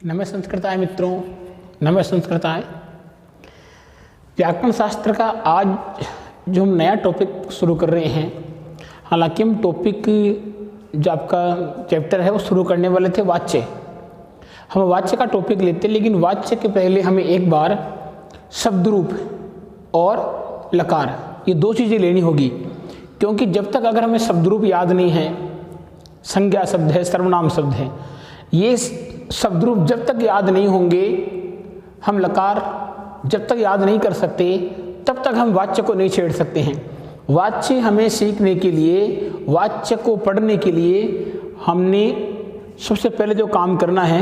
नमः संस्कृताय मित्रों, नमः संस्कृताय। व्याकरण शास्त्र का आज जो हम नया टॉपिक शुरू कर रहे हैं, हालांकि हम टॉपिक जो आपका चैप्टर है वो शुरू करने वाले थे वाच्य। हम वाच्य का टॉपिक लेते, लेकिन वाच्य के पहले हमें एक बार शब्द रूप और लकार ये दो चीज़ें लेनी होगी, क्योंकि जब तक अगर हमें शब्द रूप याद नहीं है, संज्ञा शब्द है, सर्वनाम शब्द है, ये शब्द रूप जब तक याद नहीं होंगे, हम लकार जब तक याद नहीं कर सकते, तब तक हम वाच्य को नहीं छेड़ सकते हैं। वाच्य हमें सीखने के लिए, वाच्य को पढ़ने के लिए हमने सबसे पहले जो काम करना है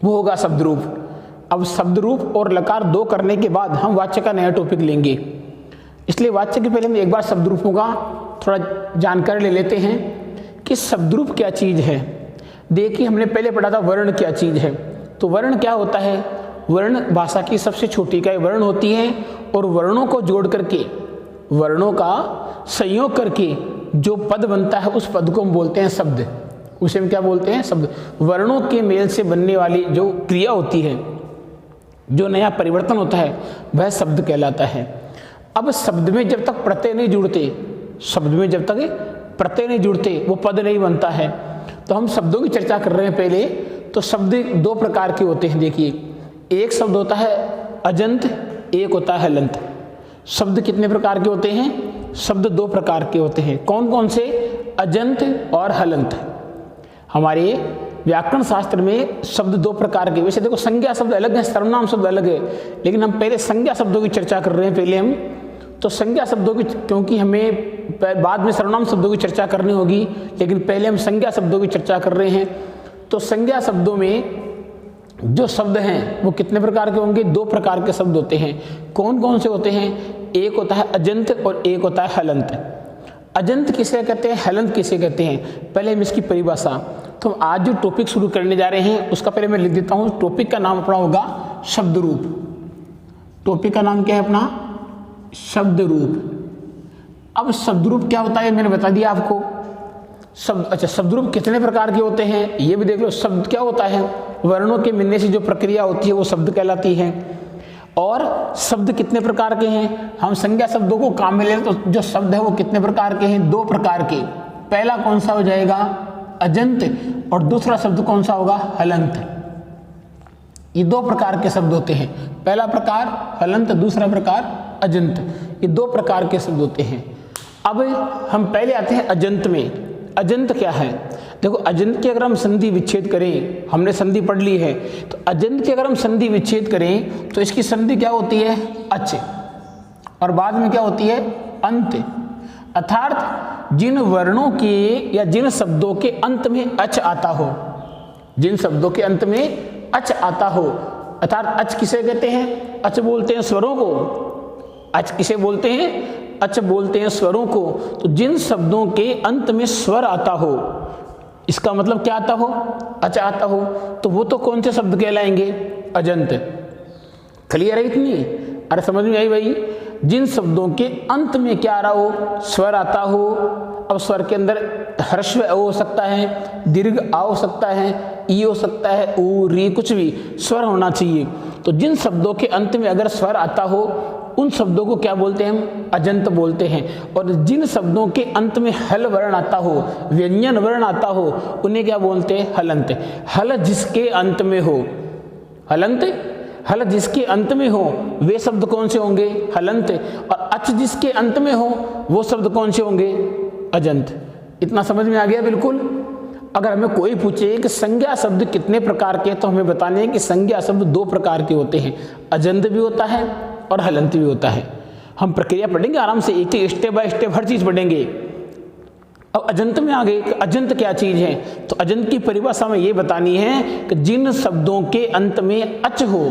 वो होगा शब्द रूप। अब शब्द रूप और लकार दो करने के बाद हम वाच्य का नया टॉपिक लेंगे। इसलिए वाच्य के पहले हम एक बार शब्द रूपों का थोड़ा जानकारी ले लेते हैं कि शब्द रूप क्या चीज़ है। देखिए, हमने पहले पढ़ा था वर्ण क्या चीज़ है। तो वर्ण क्या होता है? वर्ण भाषा की सबसे छोटी इकाई वर्ण होती है, और वर्णों को जोड़ करके, वर्णों का संयोग करके जो पद बनता है, उस पद को हम बोलते हैं शब्द। उसे हम क्या बोलते हैं? शब्द। वर्णों के मेल से बनने वाली जो क्रिया होती है, जो नया परिवर्तन होता है, वह शब्द कहलाता है। अब शब्द में जब तक प्रत्यय नहीं जुड़ते, शब्द में जब तक प्रत्यय नहीं जुड़ते, वो पद नहीं बनता है। तो हम शब्दों की चर्चा कर रहे हैं पहले। तो शब्द दो प्रकार के होते हैं। देखिए, एक शब्द होता है अजंत, एक होता है हलंत। शब्द कितने प्रकार के होते हैं? शब्द दो प्रकार के होते हैं। कौन कौन से? अजंत और हलंत। हमारे व्याकरण शास्त्र में शब्द दो प्रकार के, वैसे देखो संज्ञा शब्द अलग है, सर्वनाम शब्द अलग है, लेकिन हम पहले संज्ञा शब्दों की चर्चा कर रहे हैं पहले हम। तो संज्ञा शब्दों की, क्योंकि हमें बाद में सर्वनाम शब्दों की चर्चा करनी होगी, लेकिन पहले हम संज्ञा शब्दों की चर्चा कर रहे हैं। तो संज्ञा शब्दों में जो शब्द हैं वो कितने प्रकार के होंगे? दो प्रकार के शब्द होते हैं। कौन कौन से होते हैं? एक होता है अजंत और एक होता है हलंत। अजंत किसे कहते हैं, हलंत किसे कहते हैं? पहले हम इसकी परिभाषा। तो आज जो टॉपिक शुरू करने जा रहे हैं उसका पहले मैं लिख देता हूँ। टॉपिक का नाम अपना होगा शब्द रूप। टॉपिक का नाम क्या है अपना? शब्द रूप। अब शब्द रूप क्या होता है मैंने बता दिया आपको। शब्द, अच्छा, शब्द रूप कितने प्रकार के होते हैं ये भी देख लो। शब्द क्या होता है? वर्णों के मिलने से जो प्रक्रिया होती है वो शब्द कहलाती है। और शब्द कितने प्रकार के हैं? हम संज्ञा शब्दों को काम में ले तो जो शब्द है वो कितने प्रकार के हैं? दो प्रकार के। पहला कौन सा हो जाएगा? अजंत, और दूसरा शब्द कौन सा होगा? हलंत। ये दो प्रकार के शब्द होते हैं। पहला प्रकार हलंत, दूसरा प्रकार अजंत। ये दो प्रकार के शब्द होते हैं। अब हम पहले आते हैं अजंत में। अजंत क्या है? देखो, अजंत की अगर हम संधि विच्छेद करें, हमने संधि पढ़ ली है, तो अजंत की अगर हम संधि विच्छेद करें तो इसकी संधि क्या होती है? अच, और बाद में क्या होती है? अंत। अर्थात जिन वर्णों के या जिन शब्दों के अंत में अच आता हो, जिन शब्दों के अंत में अच आता हो, अर्थात अच किसे कहते हैं? अच बोलते हैं स्वरों को। अच किसे बोलते हैं? अच बोलते हैं स्वरों को। तो जिन शब्दों के अंत में स्वर आता हो, इसका मतलब क्या आता हो? अच आता हो, तो वो तो कौन से शब्द कहलाएंगे? अजंत। क्लियर है इतनी? अरे समझ में आई भाई? जिन शब्दों के अंत में क्या आ रहा हो? स्वर आता हो। अब स्वर के अंदर ह्रस्व अ हो सकता है, दीर्घ आ हो सकता है, ई हो सकता है, ऊ, री, कुछ भी स्वर होना चाहिए। तो जिन शब्दों के अंत में अगर स्वर आता हो, उन शब्दों को क्या बोलते हैं? हम अजंत बोलते हैं। और जिन शब्दों के अंत में हल वर्ण आता हो, व्यंजन वर्ण आता हो, उन्हें क्या बोलते हैं? हलंत। हल जिसके अंत में हो, हलंत। हल जिसके अंत में हो वे शब्द कौन से होंगे? हलंत। और अच जिसके अंत में हो वो शब्द कौन से होंगे? अजंत। इतना समझ में आ गया? बिल्कुल। अगर हमें कोई पूछे कि संज्ञा शब्द कितने प्रकार के, तो हमें बताने हैं कि संज्ञा शब्द दो प्रकार के होते हैं। अजंत भी होता है और हलंत भी होता है। हम प्रक्रिया पढ़ेंगे आराम से, एक स्टेप बाय स्टेप हर चीज पढ़ेंगे। अब अजंत में आ गए कि अजंत क्या चीज है। तो अजंत की परिभाषा में ये बतानी है कि जिन शब्दों के अंत में अच हो।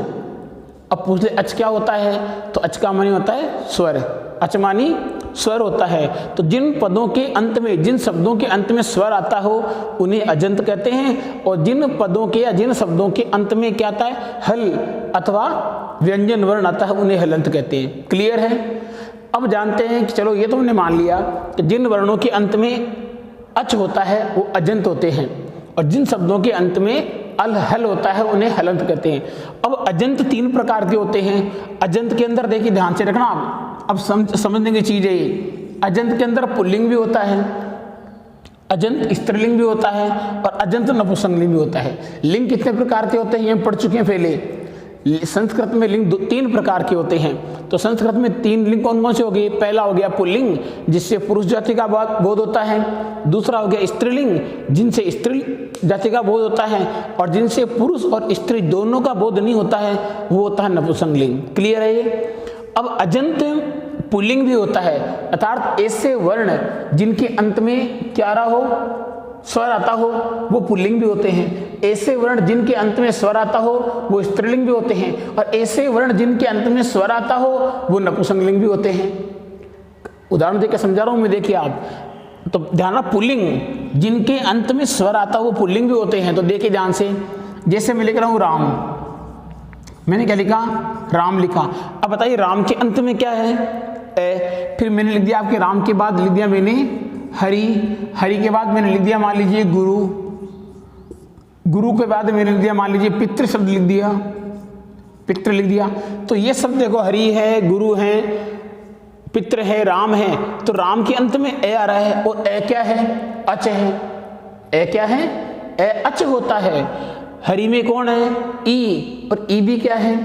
अब पूछ ले अच क्या होता है, तो अच का मानी होता है स्वर, अच मानी स्वर होता है। तो जिन पदों के अंत में, जिन शब्दों के अंत में स्वर आता हो उन्हें अजंत कहते हैं, और जिन पदों के या जिन शब्दों के अंत में क्या आता है, हल अथवा व्यंजन वर्ण आता है, उन्हें हलंत कहते हैं। क्लियर है। अब जानते हैं कि चलो ये तो हमने मान लिया कि जिन वर्णों के अंत में अच होता है वो अजंत होते हैं, और जिन शब्दों के अंत में अल हल होता है उन्हें हलंत कहते हैं। अब अजंत 3 प्रकार के होते हैं। अजंत के अंदर देखिए ध्यान से रखना, अब समझने की चीज है ये। अजंत के अंदर पुल्लिंग भी होता है, अजंत स्त्रीलिंग भी होता है, और अजंत नपुंसकलिंग भी होता है। लिंग कितने प्रकार के होते हैं ये हम पढ़ चुके हैं पहले। संस्कृत में लिंग 3 प्रकार के होते हैं। तो संस्कृत में 3 लिंग कौन कौन से हो गए। पहला हो गया पुल्लिंग, जिससे पुरुष जाति का बोध होता है। दूसरा हो गया स्त्रीलिंग, जिनसे स्त्री जाति का बोध होता है, और जिनसे पुरुष और स्त्री दोनों का बोध नहीं होता है वो होता है नपुंसकलिंग। क्लियर है ये। अब अजंत पुल्लिंग भी होता है, अर्थात ऐसे वर्ण जिनके अंत में क्या रहा हो, स्वर आता हो, वो पुल्लिंग भी होते हैं। ऐसे वर्ण जिनके अंत में स्वर आता हो वो स्त्रीलिंग भी होते हैं, और ऐसे वर्ण जिनके अंत में स्वर आता हो वो नपुंसकलिंग भी होते हैं। उदाहरण देकर समझा रहा हूं मैं, देखिए आप तो ध्यान रखना, पुल्लिंग जिनके अंत में स्वर आता हो वो पुल्लिंग भी होते हैं। तो देखिए ध्यान से, जैसे मैं लिख रहा हूं राम, मैंने क्या लिखा, राम लिखा। अब बताइए राम के अंत में क्या है, ए। फिर मैंने लिख दिया आपके राम के बाद लिख दिया मैंने हरि, हरि के बाद मैंने लिख दिया मान लीजिए गुरु, गुरु के बाद मैंने लिख दिया मान लीजिए पितृ शब्द लिख दिया, पितृ लिख दिया। तो ये शब्द देखो हरि है, गुरु है, पितृ है, राम है। तो राम के अंत में ए आ रहा है, और ए क्या है, अच है। ए क्या है, ए अच होता है। हरि में कौन है, ई, और ई भी क्या है,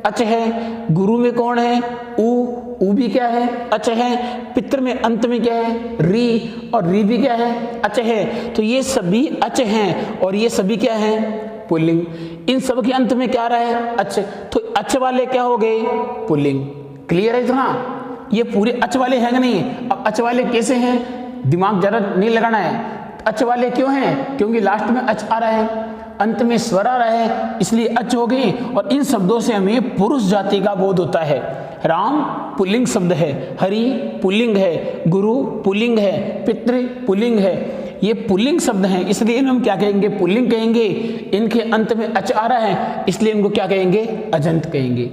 अच है। गुरु में कौन है, ऊ भी क्या है, अच है। पितृ में अंत में क्या है, री, और री भी क्या है, अच है। तो ये सभी अच हैं, और ये सभी क्या है, पुल्लिंग। इन सब के अंत में क्या रहा है, अच। तो अच वाले क्या हो गए, पुल्लिंग। क्लियर है इतना। ये पूरे अच वाले हैं कि नहीं। अब अच वाले कैसे हैं, दिमाग जरा नहीं लगाना है। अच वाले क्यों हैं, क्योंकि लास्ट में अच आ रहा है, अंत में स्वर आ रहा है, इसलिए अच हो गई। और इन शब्दों से हमें पुरुष जाति का बोध होता है। राम पुल्लिंग शब्द है, हरि पुल्लिंग है, गुरु पुल्लिंग है, पितृ पुल्लिंग है। ये पुल्लिंग शब्द हैं, इसलिए हम क्या कहेंगे, पुल्लिंग कहेंगे। इनके अंत में अच आ रहा है, इसलिए इनको क्या कहेंगे, अजंत कहेंगे।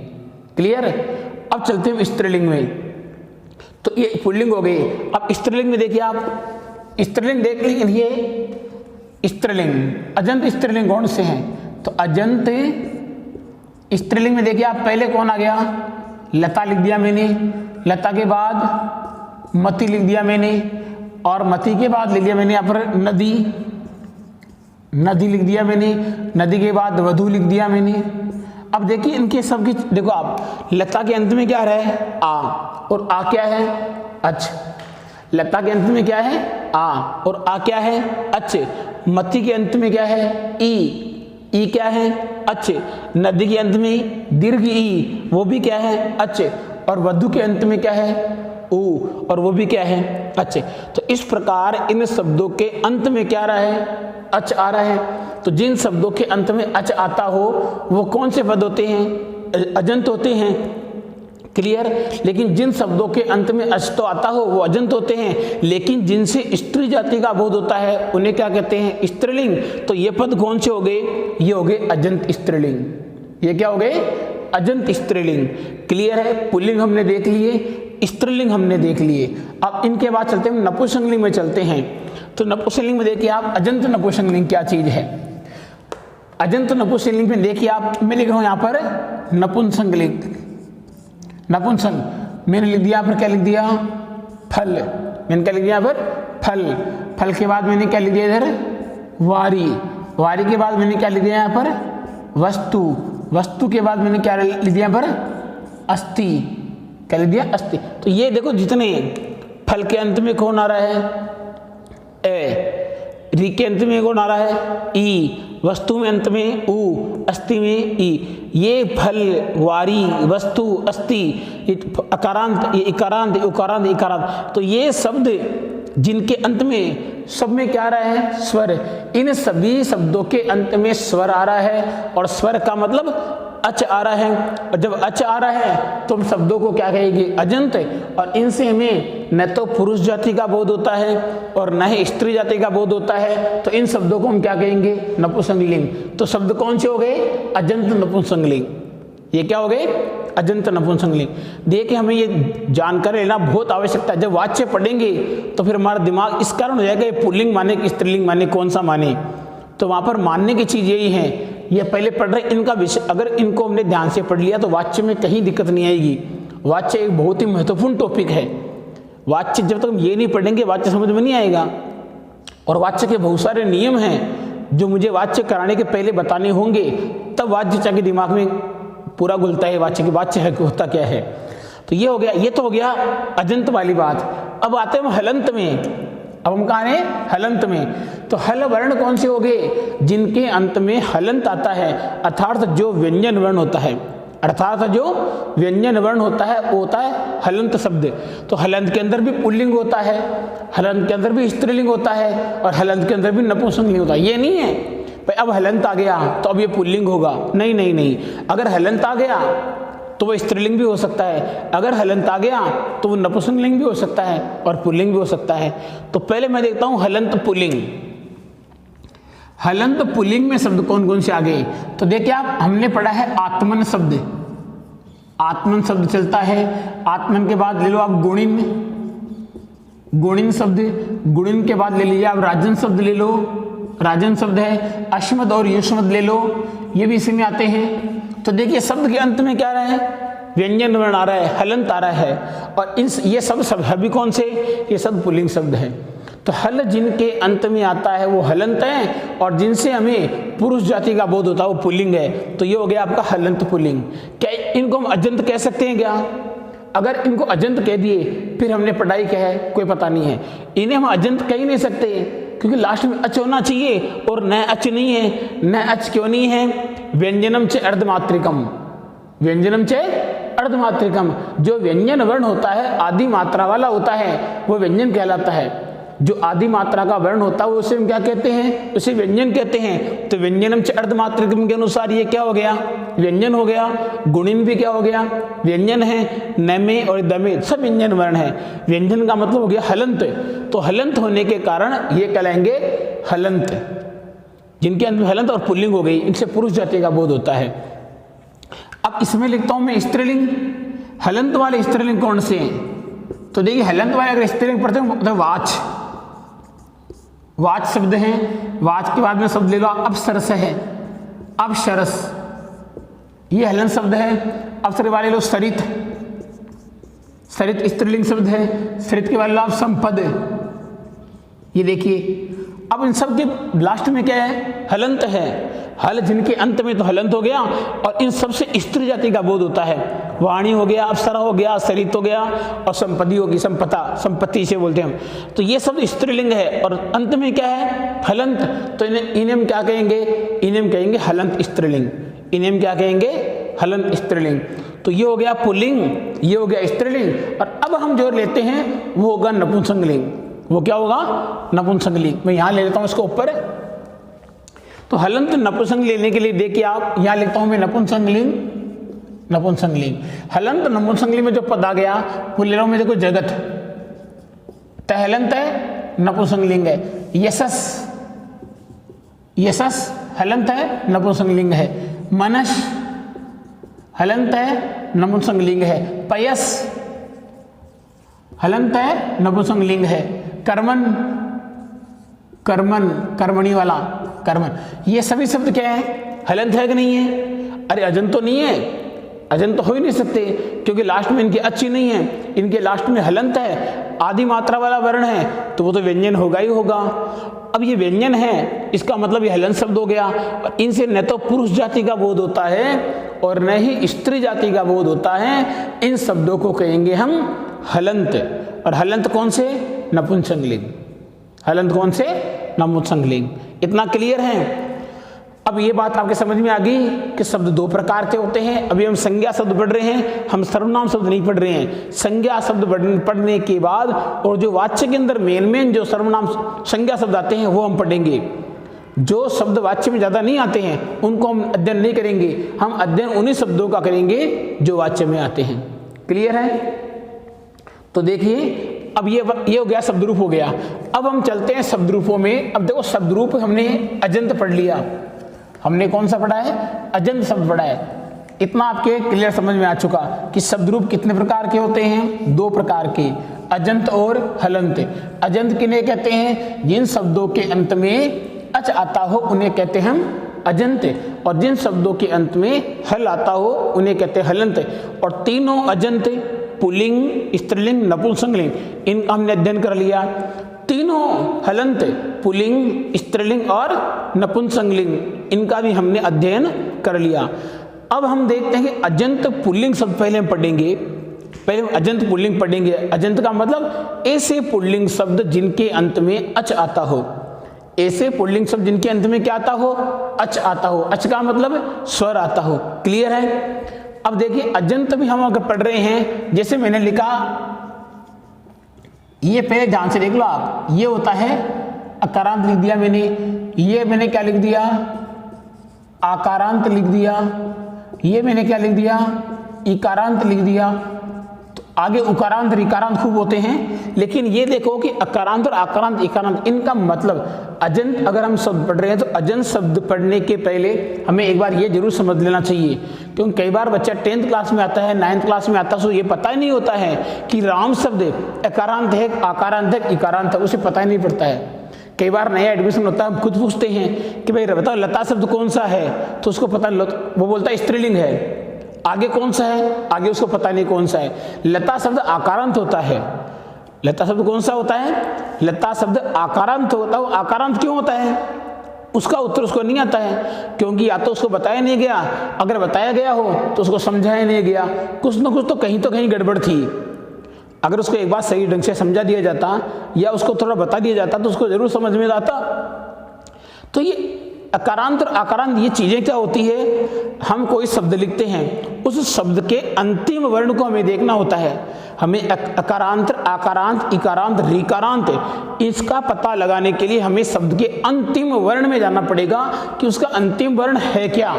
क्लियर। अब चलते हैं स्त्रीलिंग में। तो ये पुल्लिंग हो गई। अब स्त्रीलिंग में देखिए आप, स्त्रीलिंग देख लीजिए, स्त्रीलिंग अजंत स्त्रीलिंग कौन से हैं, तो अजंत स्त्रीलिंग में देखिए आप, पहले कौन आ गया, लता लिख दिया मैंने, लता के बाद मति लिख दिया मैंने, और मति के बाद लिख दिया मैंने यहाँ पर नदी, नदी लिख दिया मैंने, नदी के बाद वधु लिख दिया मैंने। अब देखिए इनके सब की देखो आप, लता के अंत में क्या रहा है, आ, और आ क्या है, अच। लता के अंत में क्या है, आ, और आ क्या है, अच। मति के अंत में क्या है, ई क्या है, अच। नदी के अंत में दीर्घ ई, वो भी क्या है, अच। और वधु के अंत में क्या है, ऊ, और वो भी क्या है, अच। तो इस प्रकार इन शब्दों के अंत में क्या रहा है, अच आ रहा है। तो जिन शब्दों के अंत में अच आता हो वो कौन से पद होते हैं, अजंत होते हैं। क्लियर। लेकिन जिन शब्दों के अंत में अच तो आता हो वो अजंत होते हैं, लेकिन जिनसे स्त्री जाति का बोध होता है उन्हें क्या कहते हैं, स्त्रीलिंग। तो ये पद कौन से हो गए, ये हो गए अजंत स्त्रीलिंग। ये क्या हो गए, अजंत स्त्रीलिंग। क्लियर है। पुल्लिंग हमने देख लिए, स्त्रीलिंग हमने देख लिए। अब इनके बाद चलते हैं नपुंसकलिंग में चलते हैं। तो नपुंसकलिंग में देखिए आप, अजंत नपुंसकलिंग क्या चीज है। अजंत नपुंसकलिंग में देखिए आप, मैं लिख रहा हूं यहां पर नपुंसकलिंग, नपुंसक मैंने लिख दिया यहाँ पर, क्या लिख दिया, फल। मैंने क्या लिख दिया यहाँ पर, फल। फल के बाद मैंने क्या लिख दिया इधर, वारी। वारी के बाद मैंने क्या लिख दिया यहाँ पर, वस्तु। वस्तु के बाद मैंने क्या लिख दिया यहाँ पर, अस्थि। क्या लिख दिया, अस्थि। तो ये देखो जितने फल के अंत में कौन आ रहा है, ए। री के अंत में कौन आ रहा है, ई। वस्तु में अंत में ऊ, अस्थि में ई। ये फल, वारी, वस्तु, अस्थि, अकारांत, ये इकारांत, उकारांत, इकारांत। तो ये शब्द जिनके अंत में सब में क्या आ रहा है, स्वर। इन सभी शब्दों के अंत में स्वर आ रहा है, और स्वर का मतलब अच आ रहा है, और जब अच आ रहा है तो हम शब्दों को क्या कहेंगे, अजंत। और इनसे हमें न तो पुरुष जाति का बोध होता है और न ही स्त्री जाति का बोध होता है, तो इन शब्दों को हम क्या कहेंगे, नपुंसकलिंग। तो शब्द कौन से हो गए, अजंत नपुंसकलिंग। ये क्या हो गए, अजंत नपुंसकलिंग। देखिए हमें ये जानकारी लेना बहुत आवश्यकता है। जब वाच्य पढ़ेंगे तो फिर हमारा दिमाग इस कारण हो जाएगा ये पुल्लिंग माने कि स्त्रीलिंग माने, कौन सा माने। तो वहाँ पर मानने की चीज़ यही है, ये पहले पढ़ रहे इनका विषय, अगर इनको हमने ध्यान से पढ़ लिया तो वाच्य में कहीं दिक्कत नहीं आएगी। वाच्य एक बहुत ही महत्वपूर्ण टॉपिक है। वाच्य जब तक हम ये नहीं पढ़ेंगे वाच्य समझ में नहीं आएगा। और वाच्य के बहुत सारे नियम हैं जो मुझे वाच्य कराने के पहले बताने होंगे, तब वाच्य के दिमाग में पूरा घुलता है वाच्य की, वाच्य है होता क्या है। तो ये हो गया, ये तो हो गया अजंत वाली बात। अब आते हैं हम हलंत में। अब हम कहाँ हैं, हलंत में। तो हल वर्ण कौन से हो गए, जिनके अंत में हलंत आता है, अर्थात जो व्यंजन वर्ण होता है, अर्थात जो व्यंजन वर्ण होता है वो होता है हलंत शब्द। तो हलंत के अंदर भी पुल्लिंग होता है, हलंत के अंदर भी स्त्रीलिंग होता है, और हलंत के अंदर भी नपुंसकलिंग होता है। ये नहीं है भाई अब हलंत आ गया तो अब ये पुल्लिंग होगा, नहीं नहीं नहीं। अगर हलंत आ गया तो वो स्त्रीलिंग भी हो सकता है, अगर हलंत आ गया तो वो नपुंसकलिंग भी हो सकता है और पुल्लिंग भी हो सकता है। तो पहले मैं देखता हूं हलंत पुल्लिंग। हलंत पुल्लिंग में शब्द कौन कौन से आ गए, तो देखिए आप, हमने पढ़ा है आत्मन शब्द, आत्मन शब्द चलता है। आत्मन के बाद ले लो आप गुणिन, गुणिन शब्द, गुणिन के बाद ले लीजिए आप राजन शब्द ले लो, राजन शब्द है। अश्मद और युष्मद ले लो, ये भी इसी में आते हैं। तो देखिए शब्द के अंत में क्या आ रहा है, व्यंजन वर्ण आ रहा है, हलंत आ रहा है, और इन ये सब भी कौन से, ये सब पुल्लिंग शब्द है। तो हल जिनके अंत में आता है वो हलंत है, और जिनसे हमें पुरुष जाति का बोध होता है वो पुल्लिंग है। तो ये हो गया आपका हलंत पुल्लिंग। क्या इनको हम अजंत कह सकते हैं क्या? अगर इनको अजंत कह दिए फिर हमने पढ़ाई क्या है, कोई पता नहीं है। इन्हें हम अजंत कह ही नहीं सकते क्योंकि लास्ट में अच होना चाहिए, और न अच नहीं है। न अच क्यों नहीं है, व्यंजनम च अर्धमात्रिकम, व्यंजनम च अर्धमात्रिकम। जो व्यंजन वर्ण होता है आदि मात्रा वाला होता है वो व्यंजन कहलाता है। जो आदि मात्रा का वर्ण होता है उसे हम क्या कहते हैं, उसे व्यंजन कहते हैं। तो व्यंजनम च अर्धमात्रिकम के अनुसार ये क्या हो गया, व्यंजन हो गया। गुणिन भी क्या हो गया, व्यंजन है। नमे और दमे सब व्यंजन वर्ण है। व्यंजन का मतलब हो गया हलंत। तो हलंत होने के कारण ये कहलाएंगे हलंत, जिनके अंत में हलंत और पुल्लिंग हो गई, इनसे पुरुष जाति का बोध होता है। अब इसमें लिखता हूं मैं स्त्रीलिंग। हलंत वाले स्त्रीलिंग कौन से हैं, तो देखिए हलंत वाले अगर स्त्रीलिंग पढ़ते हैं तो वाच, वाच शब्द है। वाच के बाद में शब्द ले लो अपसरस है, अपसरस, ये हलंत शब्द है। अवसर वाले लो सरित, सरित स्त्रीलिंग शब्द है। सरित के बाद लो आप संपद, ये देखिए। अब इन सब के लास्ट में क्या है, हलंत है। हल जिनके अंत में तो हलंत हो गया, और इन सबसे स्त्री जाति का बोध होता है। वाणी हो गया, अप्सरा हो गया, सरित हो गया, और संपत्ति होगी, संपदा, संपत्ति से बोलते हैं हम। तो ये सब स्त्रीलिंग है, और अंत में क्या है, हलंत। तो इन्हें हम क्या कहेंगे, इन्हें हम कहेंगे हलंत स्त्रीलिंग। इन्हें हम क्या कहेंगे, हलंत स्त्रीलिंग। तो ये हो गया पुल्लिंग, ये हो गया स्त्रीलिंग। और अब हम जो लेते हैं वो होगा नपुंसकलिंग। वो क्या होगा, नपुंसकलिंग। मैं यहाँ ले लेता हूँ इसको ऊपर। तो हलंत नपुंसक लेने के लिए देखिए आप, यहाँ लिखता हूँ मैं नपुंसकलिंग, नपुंसकलिंग। हलंत नपुंसकलिंग में जो पद आ गया वो ले रहा हूँ मैं, देखो जगत, तहलंत है, नपुंसकलिंग है। यशस, यशस हलंत है, नपुंसकलिंग है। मनस हलंत है, नपुंसकलिंग है। पयस हलंत है, नपुंसकलिंग है। कर्मन, कर्मन कर्मणी वाला कर्मन, ये सभी शब्द क्या है, हलंत है कि नहीं है? अरे अजंत तो नहीं है, अजंत तो हो ही नहीं सकते क्योंकि लास्ट में इनकी अच्छी नहीं है, इनके लास्ट में हलंत है, आदि मात्रा वाला वर्ण है, तो वो तो व्यंजन होगा ही होगा। अब ये व्यंजन है, इसका मतलब ये हलंत शब्द हो गया। और इनसे न तो पुरुष जाति का बोध होता है और न ही स्त्री जाति का बोध होता है। इन शब्दों को कहेंगे हम हलंत। और हलंत कौन से, नपुंसकलिंग। हलंत कौन से, नपुंसकलिंग। इतना क्लियर है? अब ये बात आपके समझ में आ गई कि शब्द दो प्रकार के होते हैं। अभी हम संज्ञा शब्द पढ़ रहे हैं, हम सर्वनाम शब्द नहीं पढ़ रहे हैं। संज्ञा शब्द पढ़ने के बाद और जो वाच्य के अंदर मेन जो सर्वनाम संज्ञा शब्द आते हैं वो हम पढ़ेंगे। जो शब्द वाच्य में ज़्यादा नहीं आते हैं उनको हम अध्ययन नहीं करेंगे, हम अध्ययन उन्हीं शब्दों का करेंगे जो वाच्य में आते हैं। क्लियर है? तो देखिए अब ये हो गया शब्द रूप हो गया। अब हम चलते हैं शब्द रूपों में। अब देखो शब्द रूप हमने अजंत पढ़ लिया, हमने कौन सा पढ़ा है? अजंत शब्द पढ़ा है। इतना आपके क्लियर समझ में आ चुका कि शब्द रूप कितने प्रकार के होते हैं? दो प्रकार के, अजंत और हलंत। अजंत किन्हें कहते हैं? जिन शब्दों के अंत में अच आता हो उन्हें कहते हैं हम अजंत, और जिन शब्दों के अंत में हल आता हो उन्हें कहते हैं हलंत। और तीनों अजंत पुल्लिंग, स्त्रीलिंग, नपुंसकलिंग, इनका हमने अध्ययन कर लिया। तीनों हलंत पुल्लिंग, स्त्रीलिंग और नपुंसकलिंग, इनका भी हमने अध्ययन कर लिया। अब हम देखते हैं कि अजंत पुल्लिंग शब्द पहले हम पढ़ेंगे। पहले हम अजंत पुल्लिंग पढ़ेंगे। अजंत का मतलब ऐसे पुल्लिंग शब्द जिनके अंत में अच आता हो। ऐसे पुल्लिंग शब्द जिनके अंत में क्या आता हो? अच आता हो। अच का मतलब स्वर आता हो। क्लियर है? अब देखिए अजंत भी हम अगर पढ़ रहे हैं, जैसे मैंने लिखा, ये पहले ध्यान से देख लो आप, ये होता है अकारांत लिख दिया मैंने, ये मैंने क्या लिख दिया? आकारांत लिख दिया। ये मैंने क्या लिख दिया? इकारांत लिख दिया। तो आगे उकारांत ऋकारांत खूब होते हैं, लेकिन ये देखो कि अकारांत और आकारांत इकारांत इनका मतलब अजंत अगर हम शब्द पढ़ रहे हैं तो अजंत शब्द पढ़ने के पहले हमें एक बार ये जरूर समझ लेना चाहिए, क्योंकि कई बार बच्चा 10th क्लास में आता है, 9th क्लास में आता है, तो ये पता ही नहीं होता है कि राम शब्द अकारांत है, आकारांत है, इकारांत है, उसे पता ही नहीं पड़ता है। कई बार नया एडमिशन होता है, हम खुद पूछते हैं कि भाई बताओ लता शब्द कौन सा है, तो उसको पता नहीं, वो बोलता है स्त्रीलिंग है। आगे कौन सा है? आगे उसको पता नहीं कौन सा है। लता शब्द आकारांत होता है। लता शब्द कौन सा होता है? लता शब्द आकारांत होता है। आकारांत क्यों होता है? उसका उत्तर उसको नहीं आता है, क्योंकि या तो उसको बताया नहीं गया, अगर बताया गया हो तो उसको समझाया नहीं गया, कुछ ना कुछ तो कहीं गड़बड़ थी। अगर उसको एक बात सही ढंग से समझा दिया जाता या उसको थोड़ा बता दिया जाता तो उसको जरूर समझ में आता। तो ये अकारांत और आकारांत ये चीजें क्या होती है? हम कोई शब्द लिखते हैं, उस शब्द के अंतिम वर्ण को हमें देखना होता है। हमें अकारांत, आकारांत, इकारांत, ऋकारांत, इसका पता लगाने के लिए हमें शब्द के अंतिम वर्ण में जाना पड़ेगा कि उसका अंतिम वर्ण है क्या,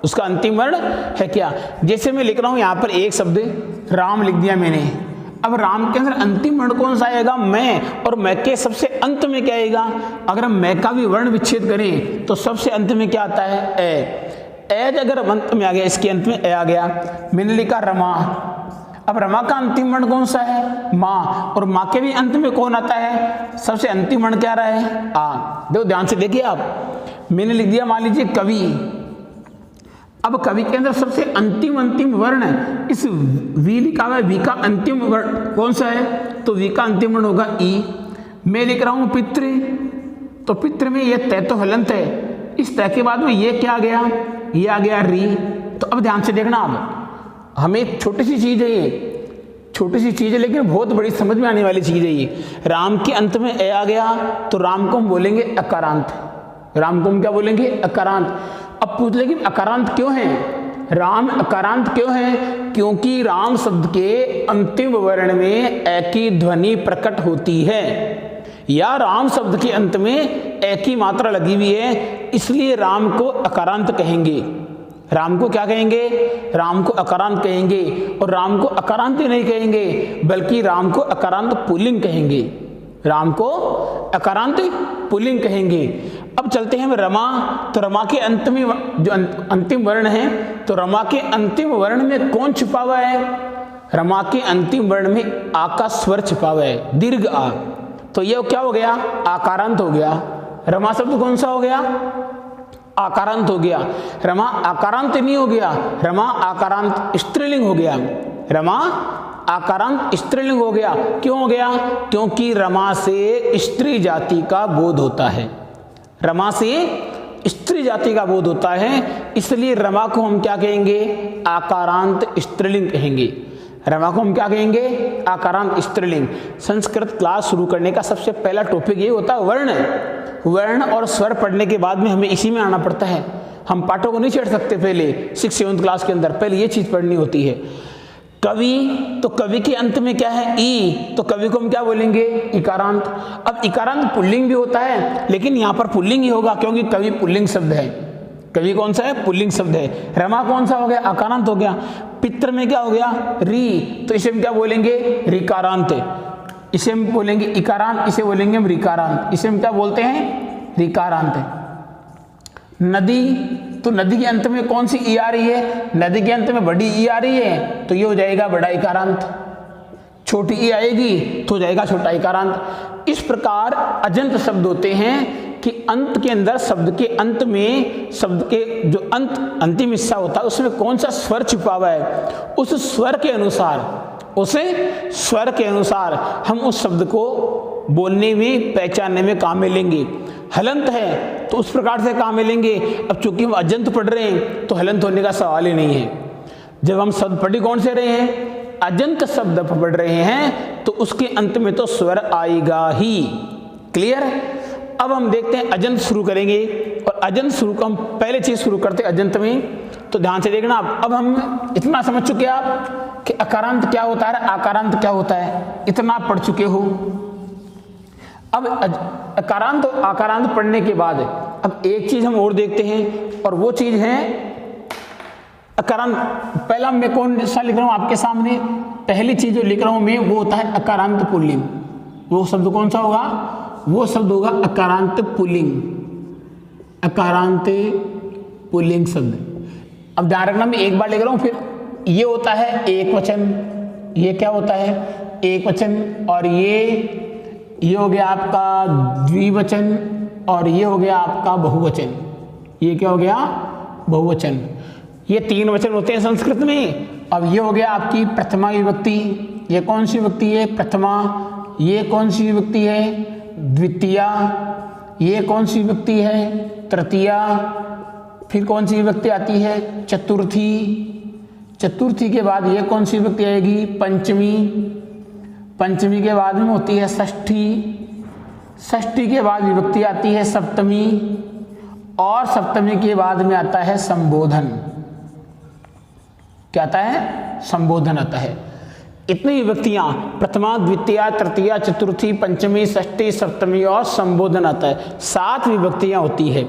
उसका अंतिम वर्ण है क्या। जैसे मैं लिख रहा हूं यहां पर एक शब्द राम लिख दिया मैंने, अब राम के अंदर अंतिम वर्ण कौन सा आएगा? मैं, और मैं के सबसे अंत में क्या आएगा? अगर हम मैं का भी वर्ण विच्छेद करें तो सबसे अंत में क्या आता है? ए अगर अंत में आ गया, इसके अंत में ए आ गया। मैंने लिखा रमा, अब रमा का अंतिम वर्ण कौन सा है? माँ, और माँ के भी अंत में कौन आता है? सबसे अंतिम वर्ण क्या रहा है? आ। देखो ध्यान से देखिए आप, मैंने लिख दिया मान लीजिए कवि। अब कवि के अंदर सबसे अंतिम वर्ण इस वी लिखा हुआ है, वी का अंतिम वर्ण कौन सा है? तो वी का अंतिम वर्ण होगा ई। मैं लिख रहा हूं पितृ, तो पितृ में ये तय तो हलंत है, इस तय के बाद में ये क्या आ गया? ये आ गया री। तो अब ध्यान से देखना, अब हमें छोटी सी चीज है, ये छोटी सी चीज है लेकिन बहुत बड़ी समझ में आने वाली चीज है ये। राम के अंत में ए आ गया तो राम को हम बोलेंगे अकारांत, राम को हम क्या बोलेंगे? अकारांत। अब पूछ लेकिन अकारांत क्यों है? राम अकारांत क्यों है? क्योंकि राम शब्द के अंतिम वर्ण में ए की ध्वनि प्रकट होती है, या राम शब्द के अंत में ए की मात्रा लगी हुई है, इसलिए राम को अकारांत कहेंगे। राम को क्या कहेंगे? राम को अकारांत कहेंगे। और राम को अकारांत ही नहीं कहेंगे बल्कि राम को अकारांत पुल्लिंग कहेंगे, राम को अकारांत पुल्लिंग कहेंगे। अब चलते हैं रमा, तो रमा के अंत में जो अंतिम वर्ण है, तो रमा के अंतिम वर्ण में कौन छिपा हुआ है? रमा के अंतिम वर्ण में आ का स्वर छिपा हुआ है, दीर्घ आ। तो ये क्या हो गया? आकारांत हो गया। रमा शब्द कौन सा हो गया? आकारांत हो गया। रमा आकारांत नहीं हो गया, रमा आकारांत स्त्रीलिंग हो गया। रमा आकारांत स्त्रीलिंग हो गया। क्यों हो गया? क्योंकि रमा से स्त्री जाति का बोध होता है, रमा से स्त्री जाति का बोध होता है, इसलिए रमा को हम क्या कहेंगे? आकारांत स्त्रीलिंग कहेंगे। रमा को हम क्या कहेंगे? आकारांत स्त्रीलिंग। संस्कृत क्लास शुरू करने का सबसे पहला टॉपिक ये होता है वर्ण। वर्ण और स्वर पढ़ने के बाद में हमें इसी में आना पड़ता है। हम पाठों को नहीं चढ़ सकते पहले 6th-7th क्लास के अंदर, पहले ये चीज़ पढ़नी होती है। कवि, तो कवि के अंत में क्या है? ई, तो कवि को हम क्या बोलेंगे? इकारांत। अब इकारांत पुल्लिंग भी होता है, लेकिन यहाँ पर पुल्लिंग ही होगा क्योंकि कवि पुल्लिंग शब्द है। कवि कौन सा है? पुल्लिंग शब्द है। रमा कौन सा हो गया? आकारांत हो गया। पित्र में क्या हो गया? री, तो इसे हम क्या बोलेंगे? रिकारांत। इसे हम बोलेंगे इकारांत, इसे बोलेंगे हम रिकारांत। इसे हम क्या बोलते हैं? रिकारांत। नदी, तो नदी के अंत में कौन सी ई आ रही है? नदी के अंत में बड़ी ई आ रही है, तो ये हो जाएगा बड़ा इकारांत। छोटी ई आएगी तो हो जाएगा छोटा इकारांत। इस प्रकार अजंत शब्द होते हैं कि अंत के अंदर, शब्द के अंत में, शब्द के जो अंतिम हिस्सा होता है उसमें कौन सा स्वर छिपा हुआ है, उस स्वर के अनुसार हम उस शब्द को बोलने में, पहचानने में काम में लेंगे। हलंत है तो उस प्रकार से काम में लेंगे। अब चूंकि हम अजंत पढ़ रहे हैं तो हलंत होने का सवाल ही नहीं है। जब हम शब्द पढ़ कौन से रहे हैं? अजंत शब्द पढ़ रहे हैं, तो उसके अंत में तो स्वर आएगा ही। क्लियर? अब हम देखते हैं अजंत शुरू करेंगे, और अजंत शुरू को हम पहले चीज शुरू करते हैं अजंत में, तो ध्यान से देखना। अब हम इतना समझ चुके आप कि अकारांत क्या होता है, आकारांत क्या होता है, इतना पढ़ चुके हो। अब अकारांत और आकारांत पढ़ने के बाद अब एक चीज हम और देखते हैं, और वो चीज है अकारांत। पहला मैं कौन सा लिख रहा हूं आपके सामने? पहली चीज जो लिख रहा हूं मैं वो होता है अकारांत पुल्लिंग। वो शब्द कौन सा होगा? वो शब्द होगा अकारांत पुल्लिंग। अकारांत पुल्लिंग शब्द। अब ध्यान रखना, मैं एक बार लिख रहा हूं, फिर ये होता है एक वचन, ये क्या होता है? एक वचन। और ये हो गया आपका द्विवचन, और ये हो गया आपका बहुवचन। ये क्या हो गया? बहुवचन। ये 3 वचन होते हैं संस्कृत में। अब ये हो गया आपकी प्रथमा विभक्ति। ये कौन सी विभक्ति है? प्रथमा। ये कौन सी विभक्ति है? द्वितीया। ये कौन सी विभक्ति है? तृतीया। फिर कौन सी विभक्ति आती है? चतुर्थी। चतुर्थी के बाद ये कौन सी विभक्ति आएगी? पंचमी। पंचमी के बाद में होती है षष्ठी। षष्ठी के बाद विभक्ति आती है सप्तमी, और सप्तमी के बाद में आता है संबोधन। क्या आता है? संबोधन आता है। इतनी विभक्तियां, प्रथमा, द्वितीया, तृतीया, चतुर्थी, पंचमी, षष्ठी, सप्तमी और संबोधन आता है। 7 विभक्तियां होती है।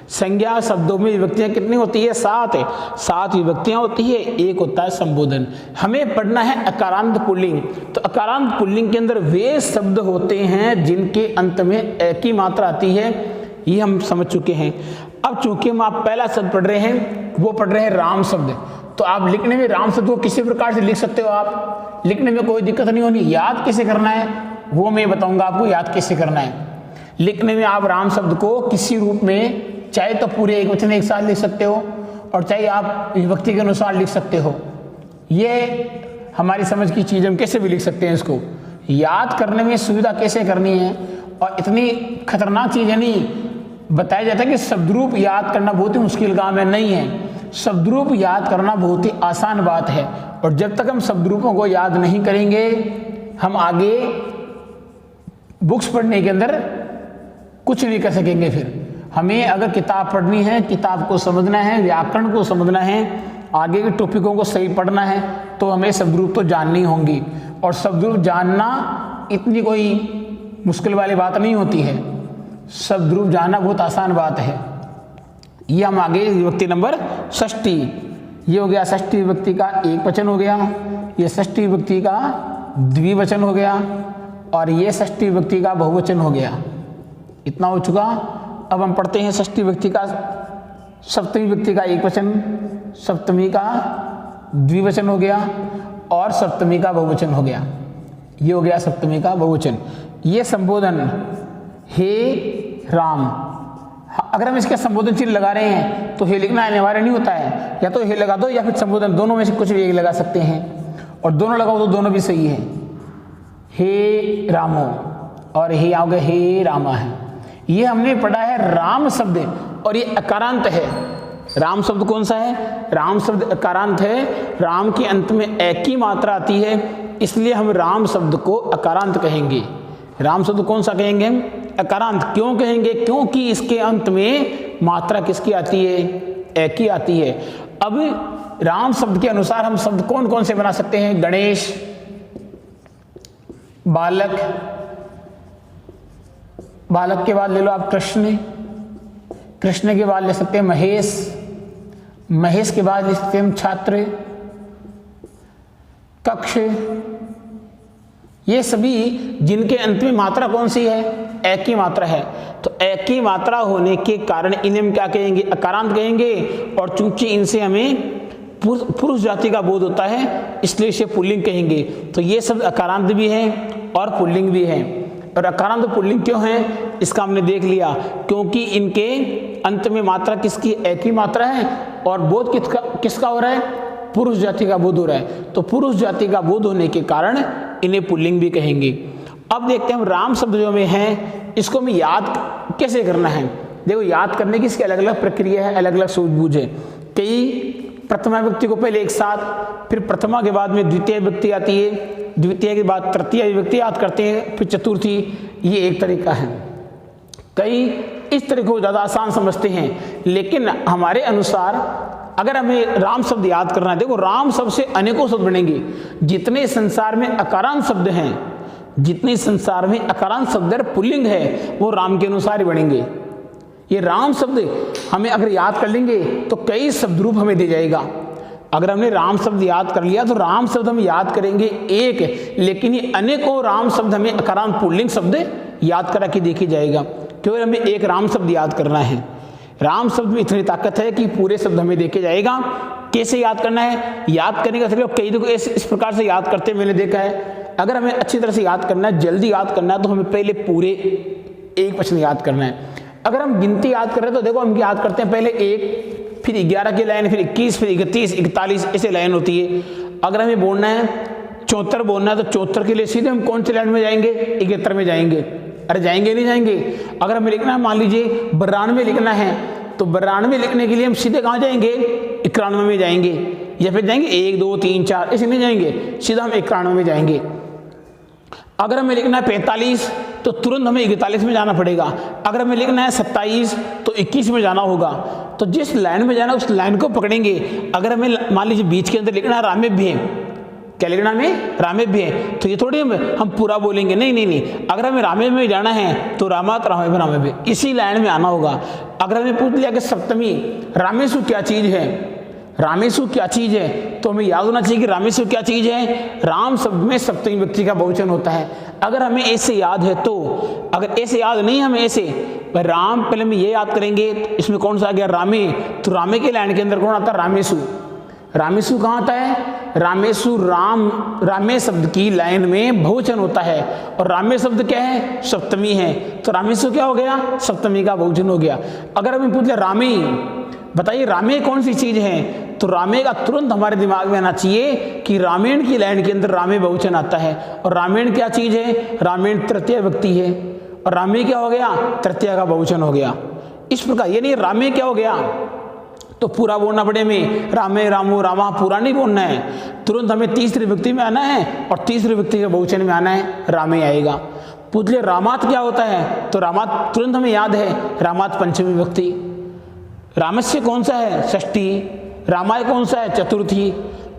संज्ञा शब्दों में विभक्तियां कितनी होती है? 7 विभक्तियां होती है। एक होता है संबोधन। हमें पढ़ना है अकारांत पुल्लिंग। तो अकारांत पुल्लिंग के अंदर वे शब्द होते हैं जिनके अंत में ए की मात्रा आती है, ये हम समझ चुके हैं। अब चूंकि हम आप पहला शब्द पढ़ रहे हैं, वो पढ़ रहे हैं राम शब्द, तो आप लिखने में राम शब्द को किसी प्रकार से लिख सकते हो। आप लिखने में कोई दिक्कत नहीं होनी। याद कैसे करना है वो मैं बताऊंगा आपको, याद कैसे करना है। लिखने में आप राम शब्द को किसी रूप में, चाहे तो पूरे एक वचन एक साथ लिख सकते हो, और चाहे आप विभक्ति के अनुसार लिख सकते हो। ये हमारी समझ की चीज़, हम कैसे भी लिख सकते हैं। इसको याद करने में सुविधा कैसे करनी है, और इतनी खतरनाक चीज़ है नहीं। बताया जाता है कि शब्दरूप याद करना बहुत ही मुश्किल काम है, नहीं है। शब्दरूप याद करना बहुत ही आसान बात है, और जब तक हम शब्दरूपों को याद नहीं करेंगे, हम आगे बुक्स पढ़ने के अंदर कुछ नहीं कर सकेंगे। फिर हमें अगर किताब पढ़नी है, किताब को समझना है, व्याकरण को समझना है, आगे के टॉपिकों को सही पढ़ना है, तो हमें शब्दरूप तो जाननी होंगी। और शब्दरूप जानना इतनी कोई मुश्किल वाली बात नहीं होती है। शब्दरूप जानना बहुत आसान बात है। ये हम आगे विभक्ति नंबर षष्ठी, ये हो गया षष्ठी विभक्ति का एक वचन हो गया, ये षष्ठी विभक्ति का द्विवचन हो गया, और ये षष्ठी विभक्ति का बहुवचन हो गया। इतना हो चुका। अब हम पढ़ते हैं षष्ठी विभक्ति का, सप्तमी विभक्ति का एक वचन, सप्तमी का द्विवचन हो गया, और सप्तमी का बहुवचन हो गया। ये हो गया सप्तमी का बहुवचन। ये संबोधन, हे राम। अगर हम इसके संबोधन चिन्ह लगा रहे हैं तो हे लिखना अनिवार्य नहीं होता है। या तो हे लगा दो या फिर संबोधन, दोनों में से कुछ भी एक लगा सकते हैं, और दोनों लगाओ तो दोनों भी सही है। हे रामो, और हे आओ गए हे रामा है। ये हमने पढ़ा है राम शब्द, और ये अकारांत है। राम शब्द कौन सा है? राम शब्द अकारांत है। राम के अंत में एक ही मात्रा आती है, इसलिए हम राम शब्द को अकारांत कहेंगे। राम शब्द कौन सा कहेंगे हम? अकारांत। क्यों कहेंगे? क्योंकि इसके अंत में मात्रा किसकी आती है? एक ही आती है। अब राम शब्द के अनुसार हम शब्द कौन कौन से बना सकते हैं? गणेश, बालक, बालक के बाद ले लो आप कृष्ण, कृष्ण के बाद ले सकते हैं महेश, महेश के बाद ले सकते हैं छात्र, कक्ष। ये सभी जिनके अंत में मात्रा कौन सी है? एक ही मात्रा है। तो एक ही मात्रा होने के कारण इन्हें हम क्या कहेंगे? अकारांत कहेंगे। और चूंकि इनसे हमें पुरुष जाति का बोध होता है, इसलिए इसे पुल्लिंग कहेंगे। तो ये शब्द अकारांत भी है और पुल्लिंग भी है। और अकारांत पुल्लिंग क्यों है इसका हमने देख लिया, क्योंकि इनके अंत में मात्रा किसकी? एक ही मात्रा है। और बोध किसका हो रहा है? पुरुष जाति का बोध हो रहा है। तो पुरुष जाति का बोध होने के कारण इन्हें पुल्लिंग भी कहेंगे। अब देखते हैं हम राम शब्द जो में है इसको हमें याद कैसे करना है। देखो, याद करने की इसकी अलग अलग प्रक्रिया है, अलग अलग सूझबूझ है। कई प्रथमा विभक्ति को पहले एक साथ, फिर प्रथमा के बाद में द्वितीय विभक्ति आती है, द्वितीय के बाद तृतीय विभक्ति याद करते हैं, फिर चतुर्थी। ये एक तरीका है। कई इस तरीके को ज़्यादा आसान समझते हैं, लेकिन हमारे अनुसार अगर हमें राम शब्द याद करना है, देखो राम शब्द से अनेकों शब्द बनेंगे। जितने संसार में अकारांत शब्द हैं, जितने संसार में अकारांत शब्द पुल्लिंग है, वो राम के अनुसार ही बनेंगे। ये राम शब्द हमें अगर याद कर लेंगे तो कई शब्द रूप हमें दे जाएगा। अगर हमने राम शब्द याद कर लिया तो राम शब्द हम याद करेंगे एक, लेकिन ये अनेकों राम शब्द हमें अकारांत पुल्लिंग शब्द याद करा के देखी जाएगा। केवल हमें एक राम शब्द याद करना है। राम शब्द में इतनी ताकत है कि पूरे शब्द हमें देखे जाएगा। कैसे याद करना है? याद करने का तरीका कई लोग इस प्रकार से याद करते हैं, मैंने देखा है। अगर हमें अच्छी तरह से याद करना है, जल्दी याद करना है, तो हमें पहले पूरे एक वचन याद करना है। अगर हम गिनती याद कर रहे हैं तो देखो हम याद करते हैं पहले 1, फिर 11 की लाइन, फिर 21, फिर 31, 41, ऐसे लाइन होती है। अगर हमें बोलना है 74 बोलना है तो 74 के लिए सीधे हम कौन सी लाइन में जाएंगे? 71 में जाएंगे। अरे जाएंगे नहीं जाएंगे? अगर हमें लिखना है, मान लीजिए 92 लिखना है, तो 92 लिखने के लिए हम सीधे कहाँ जाएंगे? 91 में जाएंगे, या फिर जाएंगे 1, 2, 3, 4 ऐसे नहीं जाएंगे, सीधा हम 91 में जाएंगे। अगर हमें लिखना है 45 तो तुरंत हमें 41 में जाना पड़ेगा। अगर हमें लिखना है 27 तो 21 में जाना होगा। तो जिस लाइन में जाना उस लाइन को पकड़ेंगे। अगर हमें मान लीजिए बीच के अंदर लिखना है रामेभ्य, क्या लिखना हमें? रामेभ्य, तो ये थोड़ी हम पूरा बोलेंगे, नहीं। अगर हमें रामेभ्य में जाना है तो रामात रामेभ्य इसी लाइन में आना होगा। अगर हमें पूछ लिया कि सप्तमी रामेशु क्या चीज है, रामेशु क्या चीज है, तो हमें याद होना चाहिए कि रामेशु क्या चीज है? राम शब्द में सप्तमी व्यक्ति का बहुवचन होता है। अगर हमें ऐसे याद है तो, अगर ऐसे याद नहीं हमें ऐसे राम, पहले हम ये याद करेंगे इसमें कौन सा आ गया? रामे। तो रामे के लाइन के अंदर कौन आता है? रामेशु। रामेशु कहाँ आता है? रामेशु रामे शब्द की लाइन में बहुवचन होता है। और रामे शब्द क्या है? सप्तमी है। तो रामेशु क्या हो गया? सप्तमी का बहुवचन हो गया। अगर हमें पूछ लिया रामे, बताइए रामे कौन सी चीज है, तो रामे का तुरंत हमारे दिमाग में आना चाहिए कि रामायण की लाइन के अंदर रामे बहुवचन आता है। और रामायण क्या चीज है? रामायण तृतीय व्यक्ति है। और रामे क्या हो गया? तृतीय का बहुवचन हो गया। इस प्रकार ये नहीं रामे क्या हो गया तो पूरा बोलना पड़े में रामे रामो रामा, पूरा नहीं बोलना है। तुरंत हमें तीसरी विभक्ति में आना है और तीसरी विभक्ति के बहुवचन में आना है, रामे आएगा। पूछ ले रामात क्या होता है, तो रामात तुरंत हमें याद है रामात पंचमी विभक्ति। रामस्य कौन सा है? षष्ठी। रामाय कौन सा है? चतुर्थी।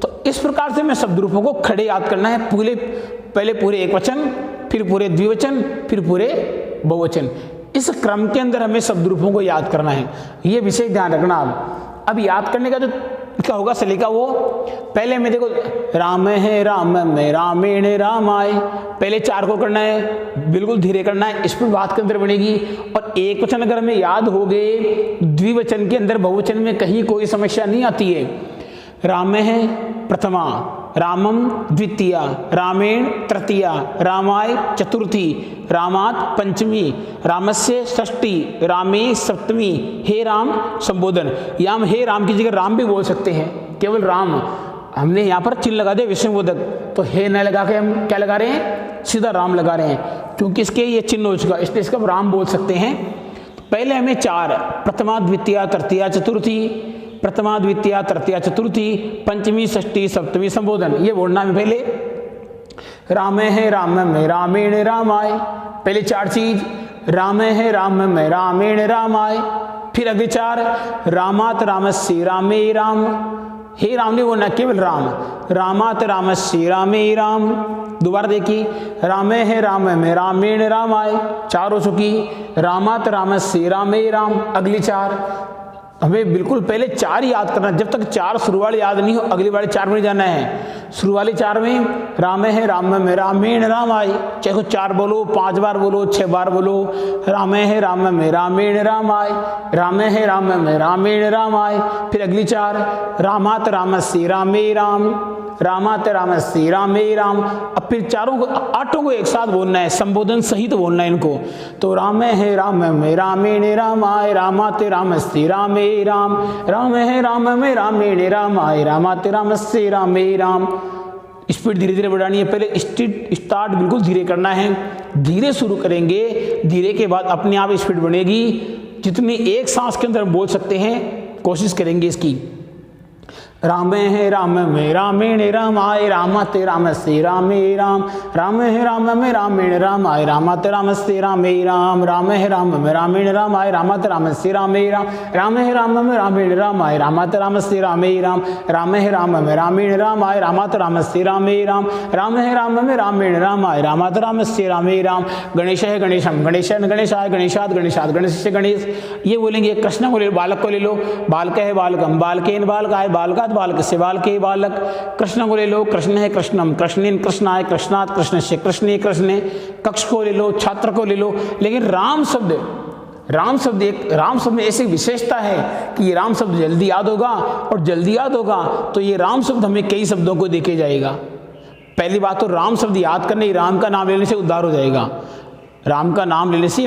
तो इस प्रकार से हमें शब्द रूपों को खड़े याद करना है। पहले पूरे एक वचन, फिर पूरे द्विवचन, फिर पूरे बहुवचन। इस क्रम के अंदर हमें शब्द रूपों को याद करना है। ये विशेष ध्यान रखना। अब याद करने का जो क्या होगा सलीका, वो पहले में देखो राम है राम में रामेण रामाय, पहले 4 को करना है, बिल्कुल धीरे करना है, इस पर बात के अंदर बनेगी। और एक वचन अगर हमें याद हो गए, द्विवचन के अंदर बहुवचन में कहीं कोई समस्या नहीं आती है। राम है प्रथमा, रामम द्वितीया, रामेण तृतीया, रामाय चतुर्थी, रामात पंचमी, रामस्य षष्ठी, रामे सप्तमी, हे राम संबोधन। या हम हे राम की जगह राम भी बोल सकते हैं, केवल राम। हमने यहाँ पर चिन्ह लगा दिया विषमबोधक, तो हे न लगा के हम क्या लगा रहे हैं? सीधा राम लगा रहे हैं, क्योंकि इसके ये चिन्ह हो चुका, इसलिए इसका राम बोल सकते हैं। पहले हमें 4 प्रथमा द्वितीया तृतीया चतुर्थी, प्रथमा द्वितीया तृतीया चतुर्थी पंचमी षष्ठी सप्तमी संबोधन। ये बोलना है पहले। रामे है राम में रामेण रामाय, पहले 4 चीज, रामे है राम में रामेण रामाय। फिर अगले 4, रामात रामस्य रामे राम, हे राम ने बोलना केवल राम, रामात रामस्य रामे राम। दोबारा देखिए, रामे है राम में रामेण रामाय, 4 हो चुकी, रामात रामस्य रामे राम। अगली 4, हमें बिल्कुल पहले 4 याद करना, जब तक 4 शुरू वाले याद नहीं हो अगली वाले 4 में जाना है। शुरू वाले 4 में रामे है राम में रामेण रामाय, चाहे 4 बोलो, 5 बार बोलो, 6 बार बोलो। रामे है राम में रामेण रामाय, रामे है राम में रामेण रामाय। फिर अगली 4, रामात रामस्य रामे राम, रामात रामस्य रामे राम। अब फिर 8 को एक साथ बोलना है, संबोधन सहित बोलना है इनको। तो रामे है राम में रामेण रामाय, रामात रामस्य रामे राम, राम है राम में रामेण रामाय, रामात रामस्य रामे राम। स्पीड धीरे धीरे बढ़ानी है, पहले स्टार्ट बिल्कुल धीरे करना है, धीरे शुरू करेंगे, धीरे के बाद अपने आप स्पीड बढ़ेगी। जितनी एक सांस के अंदर बोल सकते हैं कोशिश करेंगे इसकी। रामे है राम में रामेण रामाय, रामात रामस्य रामे राम, राम है राम में रामेण रामाय, रामात रामस्य रामे राम, राम है राम में रामेण रामाय, रामात रामस्य रामे राम, राम है राम में रामेण रामाय, रामात रामस्य रामे राम, राम है राम में रामेण रामाय, रामात रामस्य रामे राम, राम है राम में रामेण रामाय, रामात रामस्य रामे राम। गणेश है गणेशम, गणेशन गणेशाय, गणेशात गणेशात, गणेश से गणेश। ये बोलेंगे। कृष्ण को ले लो, बालक को ले लो, बालक है बालकम, बालकेन बालकाय, बालकात बालक से बालके बालक। कृष्ण को ले लो, कृष्ण है कृष्णम, कृष्णेन कृष्णाय, कृष्णात कृष्ण से कृष्णे कृष्णे। कक्ष को ले लो, छात्र को ले लो। लेकिन राम शब्द में ऐसी विशेषता है कि ये राम शब्द जल्दी याद होगा, और जल्दी याद होगा तो ये राम शब्द हमें कई शब्दों को देके जाएगा। पहली बात तो राम शब्द याद करने, राम का नाम लेने से उद्धार हो जाएगा। राम का नाम लेने से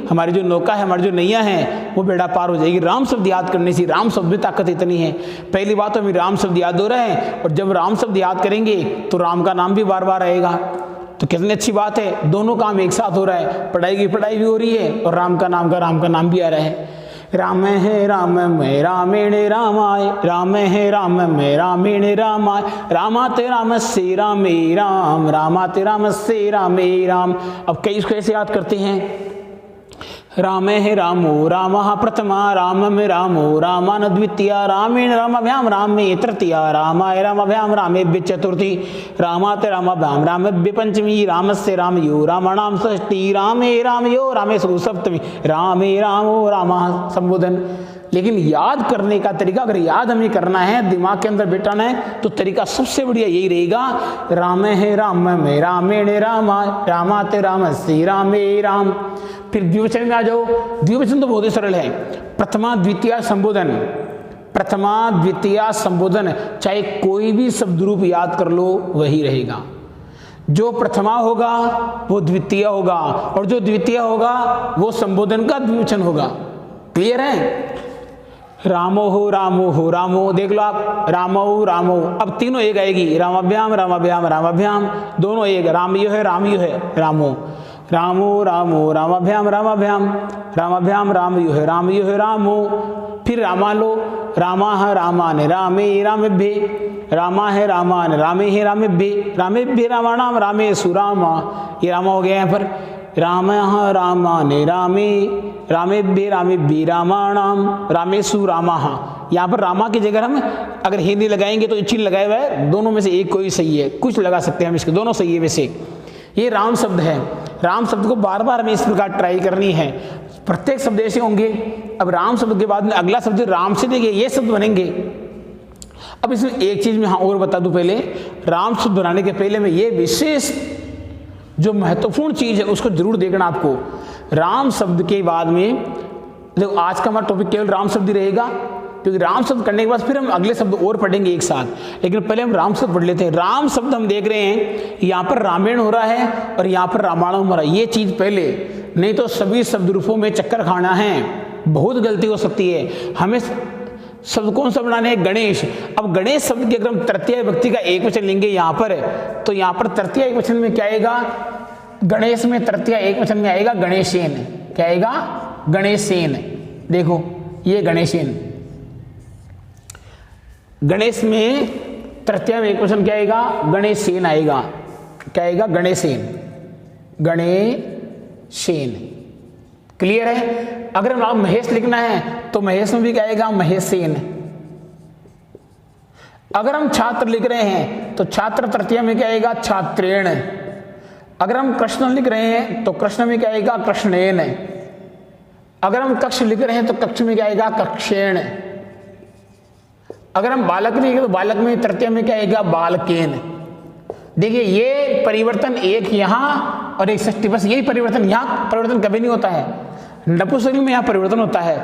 हमारी जो नौका है, हमारी जो नैया है, वो बेड़ा पार हो जाएगी। राम शब्द याद करने से, राम शब्द में ताकत इतनी है। पहली बात तो हमें राम शब्द याद हो रहा है, और जब राम शब्द याद करेंगे तो राम का नाम भी बार बार आएगा। तो कितनी अच्छी बात है, दोनों काम एक साथ हो रहा है, पढ़ाई की पढ़ाई भी हो रही है और राम का नाम भी आ रहा है। राम है राम में रामेण रामाय, राम है राम में रामेण रामाय, रामात रामस्य रामे राम, रामात रामस्य रामे राम। अब कई इसको ऐसे याद करते हैं। रामे है रामो रामः प्रथमा, राम में रामो रामान द्वितीया, रामेण रामाभ्याम रामे तृतीया, रामाय रामाभ्याम रामेभ्य चतुर्थी, रामात रामाभ्याम रामेभ्य पंचमी, रामस्य रामयो रामाणाम षष्ठी, रामे रामयो रामेषु सप्तमी, रामे रामो रामः संबोधन। लेकिन याद करने का तरीका, अगर याद हमें करना है, दिमाग के अंदर बिठाना है, तो तरीका सबसे बढ़िया यही रहेगा। राम है राम में रामेण रामाय, रामात रामस्य रामे राम। फिर द्विवचन में आ जाओ। द्विवचन तो बहुत ही सरल है। प्रथमा द्वितीया संबोधन, प्रथमा द्वितीया संबोधन, चाहे कोई भी शब्द रूप याद कर लो वही रहेगा। जो प्रथमा होगा वो द्वितीय होगा, और जो द्वितीय होगा वो संबोधन का द्विवचन होगा। क्लियर है? रामो हो रामो, देख लो आप, रामो रामो। अब तीनों एक आएगी, रामाभ्याम रामाभ्याम रामाभ्याम, दोनों एक। रामयो है रामो, रामो रामो रामाभ्याम रामाभ्याम, रामाभ्याम रामयो है रामो। फिर रामा लो, रामा है रामान रामे रामेभ्ये, रामा है रामान रामे है रामेभ्ये, रामेभ्ये रामाणाम रामेषु रामा। ये रामा हो गया यहाँ पर। राम रामान रामे रामेभ्ये रामेभ्ये रामाणाम रामेषु रामा। यहाँ पर रामा की जगह हम अगर हिंदी लगाएंगे तो चिन्ह लगाया हुआ है, दोनों में से एक कोई सही है, कुछ लगा सकते हैं हम इसके, दोनों सही है। वैसे ये राम शब्द है। राम शब्द को बार बार हमें इस प्रकार ट्राई करनी है। प्रत्येक शब्द ऐसे होंगे। अब राम शब्द के बाद में अगला शब्द राम से देंगे, ये शब्द बनेंगे। अब इसमें एक चीज मैं और बता दूं, पहले राम शब्द बनाने के पहले मैं ये विशेष जो महत्वपूर्ण चीज है उसको जरूर देखना आपको। राम शब्द के बाद में देखो, आज का हमारा टॉपिक केवल राम शब्द ही रहेगा, क्योंकि राम शब्द करने के बाद फिर हम अगले शब्द और पढ़ेंगे एक साथ। लेकिन पहले हम राम शब्द पढ़ लेते हैं। राम शब्द हम देख रहे हैं, यहाँ पर रामायण हो रहा है और यहाँ पर रामायण हो रहा है। ये चीज पहले, नहीं तो सभी शब्द रूपों में चक्कर खाना है, बहुत गलती हो सकती है। हमें शब्द कौन सा बनाने हैं? गणेश। अब गणेश शब्द के अगर हम तृतीय विभक्ति का एक वचन लेंगे यहाँ पर, तो यहाँ पर तृतीय एक वचन में क्या आएगा? गणेश में तृतीय एक वचन में आएगा गणेशेन। क्या आएगा? गणेशेन। देखो ये गणेशेन, गणेश में तृतीया में एक क्वेश्चन क्या आएगा, गणेशसेन आएगा। क्या आएगा, गणेशसेन, गणेशसेन। क्लियर है। अगर हम महेश लिखना है तो महेश में भी क्या आएगा, महेशसेन। अगर हम छात्र लिख रहे हैं तो छात्र तृतीया में क्या आएगा, छात्रेण। अगर हम कृष्ण लिख रहे हैं तो कृष्ण में क्या आएगा, कृष्णेन। अगर हम कक्ष लिख रहे हैं तो कक्ष में क्या आएगा, कक्षेण। अगर हम बालक लिखेंगे तो बालक में तृतीया में क्या आएगा, बालकेन। देखिए ये परिवर्तन एक यहाँ और एक षष्ठी, बस यही परिवर्तन, यहाँ परिवर्तन कभी नहीं होता है। नपुंसकलिंग में यहाँ परिवर्तन होता है,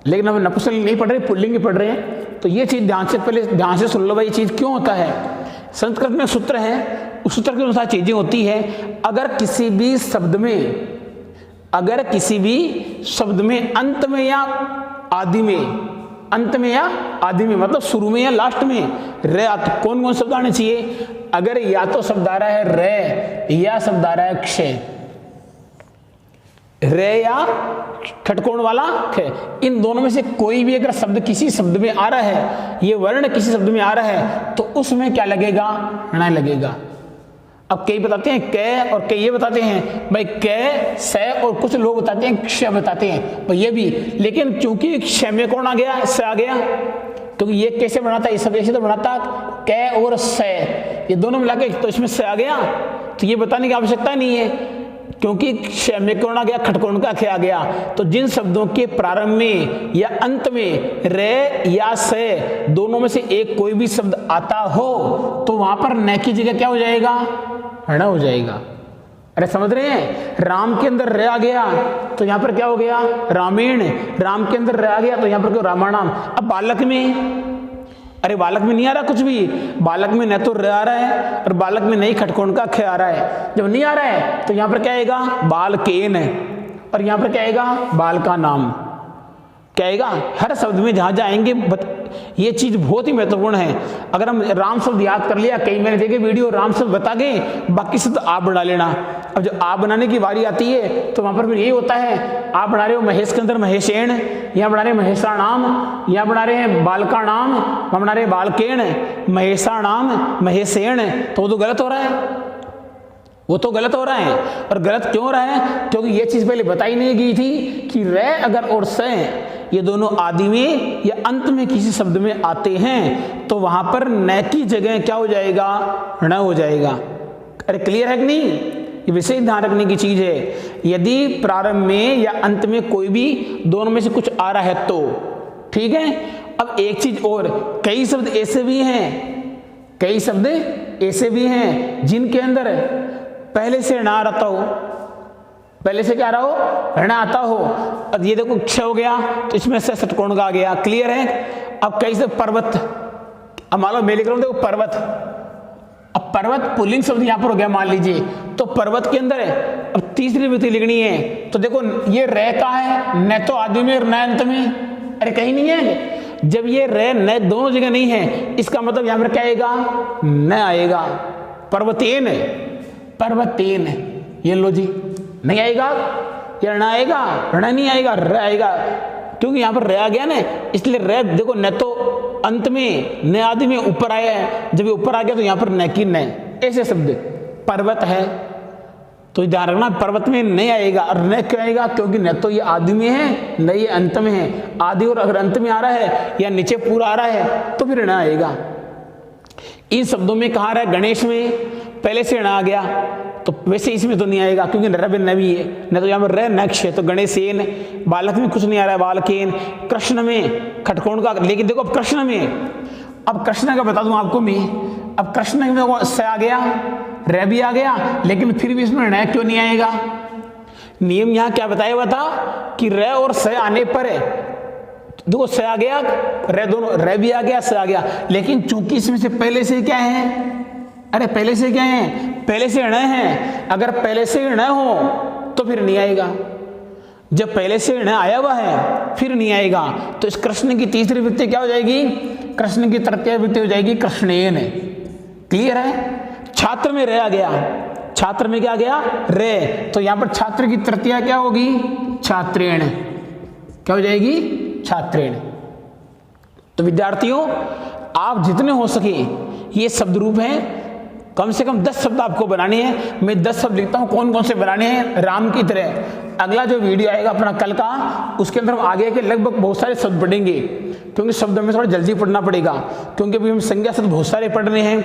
लेकिन अब नपुंसकलिंग नहीं पढ़ रहे, पुल्लिंग पढ़ रहे हैं। तो ये चीज ध्यान से पहले ध्यान से सुन लो भाई, ये चीज क्यों होता है। संस्कृत में सूत्र है, उस सूत्र के अनुसार चीजें होती है। अगर किसी भी शब्द में अंत में या आदि में, अंत में या आदि में मतलब शुरू में या लास्ट में रे, कौन कौन शब्द आने चाहिए। अगर या तो शब्द आ रहा है रे या शब्द आ रहा है क्षय, रे या खटकोण वाला खे, इन दोनों में से कोई भी अगर शब्द किसी शब्द में आ रहा है, ये वर्ण किसी शब्द में आ रहा है, तो उसमें क्या लगेगा, ण लगेगा। अब कई बताते हैं कै और कई ये बताते हैं भाई कै से, और कुछ लोग बताते हैं क्ष बताते हैं भाई ये भी। लेकिन क्योंकि क्ष में कौन आ गया, से आ गया, क्योंकि ये कैसे बनाता, ये सब ऐसे तो बनाता कै और से, ये दोनों मिला के तो इसमें से आ गया। तो ये बताने की आवश्यकता नहीं है, क्योंकि क्ष में कौन आ गया, खटकोण का खे आ गया। तो जिन शब्दों के प्रारंभ में या अंत में रे या से दोनों में से एक कोई भी शब्द आता हो तो वहां पर न की जगह क्या हो जाएगा, ण हो जाएगा। अरे समझ रहे हैं, राम के अंदर रे आ गया तो यहां पर क्या हो गया, रामेण। राम के अंदर रे आ गया तो यहां पर क्यों, रामायणम। अब बालक में, अरे बालक में नहीं आ रहा कुछ भी, बालक में न तो रे आ रहा है और बालक में नहीं खटकोण का खे आ रहा है। जब नहीं आ रहा है तो यहां पर क्या आएगा, बालकेन, और यहां पर क्या आएगा, बाल का नाम। क्या आएगा, हर शब्द में जहां जाएंगे ये चीज बहुत ही महत्वपूर्ण है। अगर हम राम शब्द याद कर लिया, कई मैंने देखे वीडियो राम शब्द बता गए, बाकी शब्द आप बना लेना। अब जब आप बनाने की बारी आती है तो वहां पर फिर यही होता है, आप बना रहे हो महेश के अंदर महेशेण, यहाँ बना रहे हैं महेशा नाम, यहाँ बना रहे हैं बालका नाम, वहां बना रहे हैं बालकेण, महेशा नाम महेशेण, तो वो तो गलत हो रहा है, वो तो गलत हो रहा है। और गलत क्यों हो रहा है, क्योंकि ये चीज पहले बताई नहीं गई थी कि रे अगर और से ये दोनों आदि में या अंत में किसी शब्द में आते हैं तो वहां पर न की जगह क्या हो जाएगा, ण हो जाएगा। अरे क्लियर है कि नहीं, ये विशेष ध्यान रखने की चीज है। यदि प्रारंभ में या अंत में कोई भी दोनों में से कुछ आ रहा है तो ठीक है। अब एक चीज और, कई शब्द ऐसे भी हैं, कई शब्द ऐसे भी हैं जिनके अंदर पहले से ण आता हो, पहले से क्या आ रहा हो, ऋण आता हो। अब ये देखो क्ष हो गया तो इसमें से षटकोण का आ गया, क्लियर है। अब कई से पर्वत, अब मान लो मैं लिख रहा हूं देखो पर्वत, अब पर्वत पुल्लिंग शब्द यहां पर हो गया मान लीजिए, तो पर्वत के अंदर है। अब तीसरी विभक्ति लिखनी है तो देखो ये रे का है, न तो आदि में और न अंत में, अरे कहीं नहीं है। जब ये रे न दोनों जगह नहीं है, इसका मतलब यहां पर क्या आएगा, न आएगा। पर्वतेन, पर्वतेन, ये लो जी, नहीं आएगा, या ऋण आएगा, ऋण नहीं आएगा, र आएगा, क्योंकि यहां पर रे आ गया ना, इसलिए रे देखो न तो अंत में न आदि में ऊपर आया है, जब ये ऊपर आ गया तो यहां पर न की न, ऐसे शब्द। पर्वत है तो ध्यान रखना पर्वत में नहीं आएगा, और न क्यों आएगा, क्योंकि न तो ये आदि में है न ये अंत में है। आदि और अगर अंत में आ रहा है या नीचे पूरा आ रहा है तो फिर ऋण आएगा। इन शब्दों में कहा रहा है, गणेश में पहले से ऋण आ गया तो वैसे इसमें तो नहीं आएगा क्योंकि न भी है, न तो यहाँ पर रे नक्ष है तो गणेशेन। बालक में कुछ नहीं आ रहा है, बालकेन। कृष्ण में खटकोण का, लेकिन देखो अब कृष्ण में, अब कृष्ण का बता दूं आपको मैं, अब कृष्ण में से आ गया, रे भी आ गया, लेकिन फिर भी इसमें न क्यों नहीं आएगा। नियम यहाँ क्या बताया हुआ था कि रे और से आने पर देखो से आ गया, रे दोनों, रे भी आ गया, से आ गया, लेकिन चूंकि इसमें से पहले से क्या है, अरे पहले से क्या है, पहले से ण है। अगर पहले से ण हो तो फिर नहीं आएगा, जब पहले से ण आया हुआ है फिर नहीं आएगा। तो इस कृष्ण की तीसरी विभक्ति क्या हो जाएगी, कृष्ण की तृतीय विभक्ति हो जाएगी कृष्णेन। क्लियर है। छात्र में रे आ गया, छात्र में क्या आ गया, रे, तो यहां पर छात्र की तृतीया क्या होगी, छात्रेण। क्या हो जाएगी, छात्रेण। तो विद्यार्थियों आप जितने हो सके ये शब्द रूप हैं, कम से कम 10 शब्द आपको बनाने हैं। मैं 10 शब्द लिखता हूँ कौन कौन से बनाने हैं राम की तरह। अगला जो वीडियो आएगा अपना कल का, उसके अंदर हम आगे के लगभग बहुत सारे शब्द पढ़ेंगे, क्योंकि शब्दों में थोड़ा जल्दी पढ़ना पड़ेगा, क्योंकि अभी हम संज्ञा शब्द बहुत सारे पढ़ने हैं,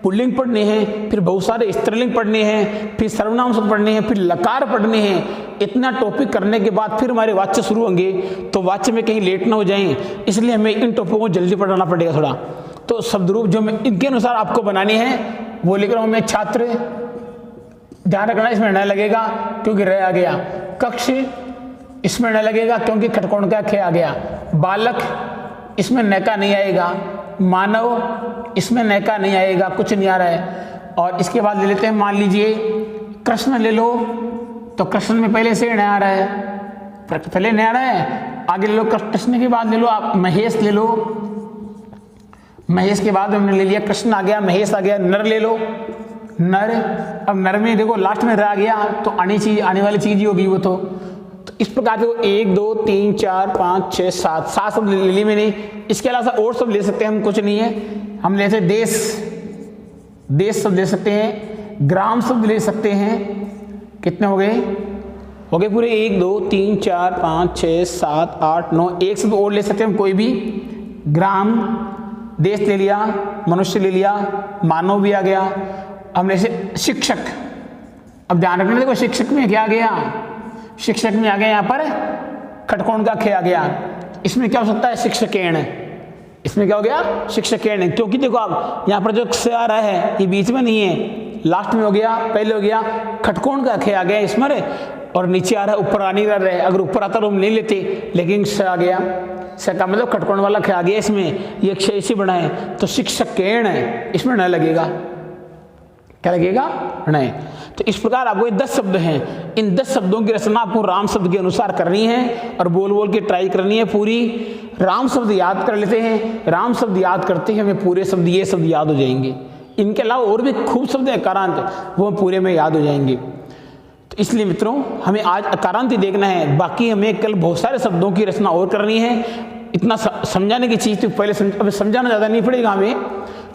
पुल्लिंग पढ़ने हैं, फिर बहुत सारे स्त्रीलिंग पढ़ने हैं, फिर सर्वनाम शब्द पढ़ने हैं, फिर लकार पढ़ने हैं। इतना टॉपिक करने के बाद फिर हमारे वाच्य शुरू होंगे, तो वाच्य में कहीं लेट ना हो जाएं, इसलिए हमें इन टॉपिकों को जल्दी पढ़ाना पड़ेगा थोड़ा। तो शब्द रूप जो मैं इनके अनुसार आपको बनाने हैं वो लिख रहा हूँ मैं। छात्र, ध्यान रखना इसमें न लगेगा क्योंकि रह आ गया। कक्ष, इसमें न लगेगा क्योंकि खटकोण का खे आ गया। बालक, इसमें न का नहीं आएगा। मानव, इसमें न का नहीं आएगा, कुछ नहीं आ रहा है। और इसके बाद ले लेते हैं, मान लीजिए कृष्ण ले लो, तो कृष्ण में पहले से न आ रहा है, पहले न आ रहा है, आगे ले लो। कृष्ण के बाद ले लो आप महेश ले लो, महेश के बाद हमने ले लिया कृष्ण आ गया, महेश आ गया। नर ले लो, नर, अब नर में देखो लास्ट में रह गया तो आने वाली चीज ही होगी वो। तो इस प्रकार से 1 2 3 4 5 6 7 शब्द ले लिए मैंने। इसके अलावा और सब ले सकते हैं हम, कुछ नहीं है। हम ले सकते देश, देश शब्द ले सकते हैं, ग्राम शब्द ले सकते हैं। कितने हो गए? हो गए पूरे 1 2 3 4 5 6 7 8 9। एक शब्द और ले सकते हैं हम कोई भी। ग्राम, देश ले लिया, मनुष्य ले लिया, मानव भी आ गया। हमने से शिक्षक, अब ध्यान रखना, देखो शिक्षक में क्या आ गया? शिक्षक में आ गया यहाँ पर खटकोण का खे आ गया। इसमें क्या हो सकता है? शिक्षकेण। इसमें क्या हो गया? शिक्षकेण, क्योंकि देखो आप यहाँ पर जो ख आ रहा है ये बीच में नहीं है, लास्ट में हो गया, पहले हो गया। खटकोण का खे आ गया इसमें, और नीचे आ रहा है, ऊपर आ नहीं रहा है। अगर ऊपर आता तो हम नहीं लेते, लेकिन स आ गया। स का मतलब खटकोण वाला खे आ गया इसमें, ये अक्षय इसी बना है, तो शिक्षकेण है, इसमें न लगेगा। क्या लगेगा? नहीं। तो इस प्रकार आपको ये 10 शब्द हैं, इन 10 शब्दों की रचना आपको राम शब्द के अनुसार करनी है और बोल बोल के ट्राई करनी है पूरी। राम शब्द याद कर लेते हैं, राम शब्द याद करते हैं हमें पूरे शब्द, ये शब्द याद हो जाएंगे। इनके अलावा और भी खूब शब्द हैं अकारांत, वो पूरे में याद हो जाएंगे। तो इसलिए मित्रों हमें आज अकारांत ही देखना है, बाकी हमें कल बहुत सारे शब्दों की रचना और करनी है। इतना समझाने की चीज़ थी पहले, अब समझाना ज़्यादा नहीं पड़ेगा हमें।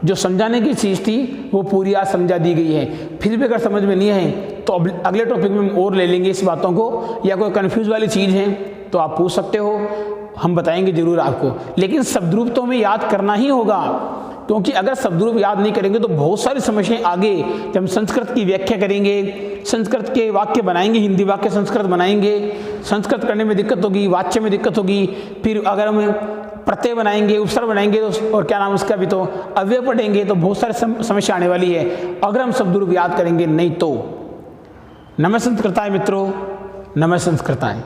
जो समझाने की चीज़ थी वो पूरी आज समझा दी गई है। फिर भी अगर समझ में नहीं है तो अब अगले टॉपिक में हम और ले लेंगे इस बातों को, या कोई कन्फ्यूज वाली चीज़ है तो आप पूछ सकते हो, हम बताएंगे जरूर आपको। लेकिन शब्द रूप तो हमें याद करना ही होगा, क्योंकि अगर शब्द रूप याद नहीं करेंगे तो बहुत सारी समस्याएं आगे, जब हम संस्कृत की व्याख्या करेंगे, संस्कृत के वाक्य बनाएंगे, हिंदी वाक्य संस्कृत बनाएंगे, संस्कृत करने में दिक्कत होगी, वाच्य में दिक्कत होगी। फिर अगर हम प्रत्यय बनाएंगे, उपसर्ग बनाएंगे, और क्या नाम उसका भी, तो अव्यय पढ़ेंगे, तो बहुत सारी समस्या आने वाली है अगर हम शब्द रूप याद करेंगे नहीं तो। नमः संस्कृताय मित्रों, नमः संस्कृताय।